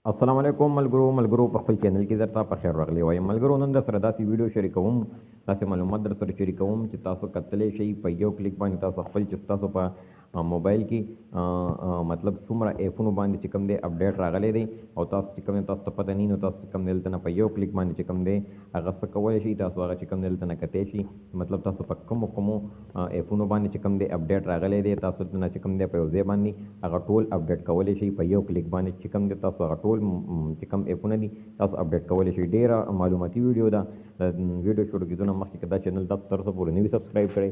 السلام علیکم ملګرو په خپل چینل کې درته په خیر راغلی وایم. ملګرو نن در سره داسې ویډیو شریکوم، داسې معلومات در سره شریکوم چې تاسو کتلی شئ په یو کلیک باندې تاسو خپل چې ستاسو په موبایل کې مطلب څومره ایپونو باندې چې کوم دی اپډیټ راغلی دی او تاسو چې کوم تاسو ته پته نه نو تاسو چې کوم دی دلته نه په یو کلیک باندې چې کوم دی هغه څه کولی شئ. تاسو هغه چې کوم دی دلته نه کتی شئ، مطلب تاسو په کومو ایپونو باندې چې کوم دی اپډیټ راغلی دی تاسو دلته نه چې کوم دی په یو ځای باندې هغه ټول اپډیټ کولی شئ. په یو کلیک باندې چې کوم دی تاسو هغه ټول چې کوم ایپونه دي تاسو اپډیټ کولی شئ. ډېره معلوماتي ویډیو ده. د ویډیو شروع کېدو نه مخکې که دا چینل تاسو تر اوسه پورې نه وي سبسکرایب کړی،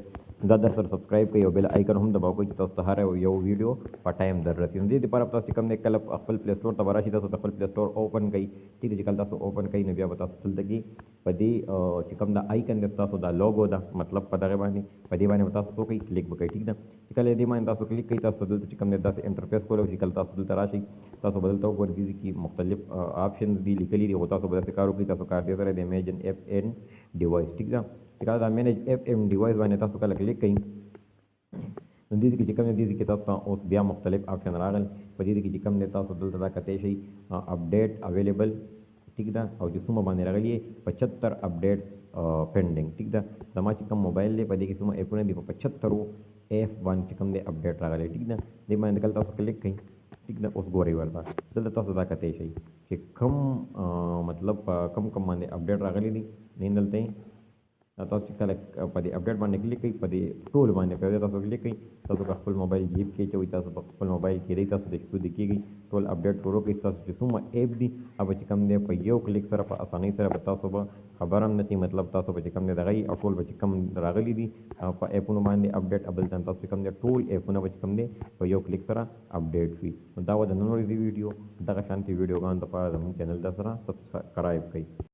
دا در سره سبسکرایب کړئ او بیل آیکن هم دباو کړئ چې تاسو ته هر یو ویډیو په ټایم در رسي. نو دې دپاره تاسو چې کوم دی کله خپل پلی سټور ته به راشي، تاسو خپل پلی سټور اوپن کړئ. ټیک ده، چې کله تاسو اوپن کړئ نو بیا به تاسو دلته کې په دې چې کوم دا آیکن دی ستاسو دا لوګو ده، مطلب په دغه باندې په دې باندې به تاسو څه کوئ کلیک به کوئ. ټیک ده، چې کله دې باندې تاسو کلیک کوئ تاسو دلته چې کوم دی داسې انټرفیس کولی شئ. کله تاسو دلته راشئ تاسو به دلته وګورئ دې کې مختلف آپشنز دي لیکلي دي، خو تاسو به داسې کار وکړئ. تاسو کار دې سره د میجن ایپ این ډیوایس. ټیک ده، چې کله دا مینج ایپ این ډیوایس باندې تاسو کله کلیک کوئ نو دې کې چې کوم دی کې تاسو ته اوس بیا مختلف آپشن راغل. په دې کې چې کوم دی تاسو دلته دا کتی شئ اپډیټ اویلیبل. ټیک ده، او چې څومره باندې راغلي 75 اپډیټس پینډینګ. ټیک ده، زما چې کوم موبایل دی په دې کې څومره ایپونه دي په 75 ایپ باندې چې کوم دی اپډیټ راغلی. ټیک ده، دې باندې کله تاسو کلیک کوئ. ټیک ده، اوس ګورئ ورته دلته تاسو دا کتی شئ چې کوم مطلب کوم باندې اپډیټ راغلی دي. نه دلته تاسو چې کله په دې اپډیټ باندې کلیک کوئ په دې ټول باندې په تاسو کلیک کوئ، تاسو که خپل موبایل جیب کې چوئ، تاسو په خپل موبایل کې دی تاسو د شپو د کېږي ټول اپډیټ شروع کړئ. تاسو چې څومره ایپ دي هغه چې کوم دی په یو کلیک سره په اسانۍ سره به تاسو به خبر هم نه شئ، مطلب تاسو به چې کوم دی دغه او ټول به چې کوم راغلي دي په ایپونو باندې اپډیټ ابل تاسو چې کوم دی ټول ایپونه به چې کوم دی په یو کلیک سره اپډیټ شي. نو دا و د نن ورځې ویډیو. دغه شانتي ویډیوګانو لپاره زموږ چینل در سره سبسکرایب کړئ.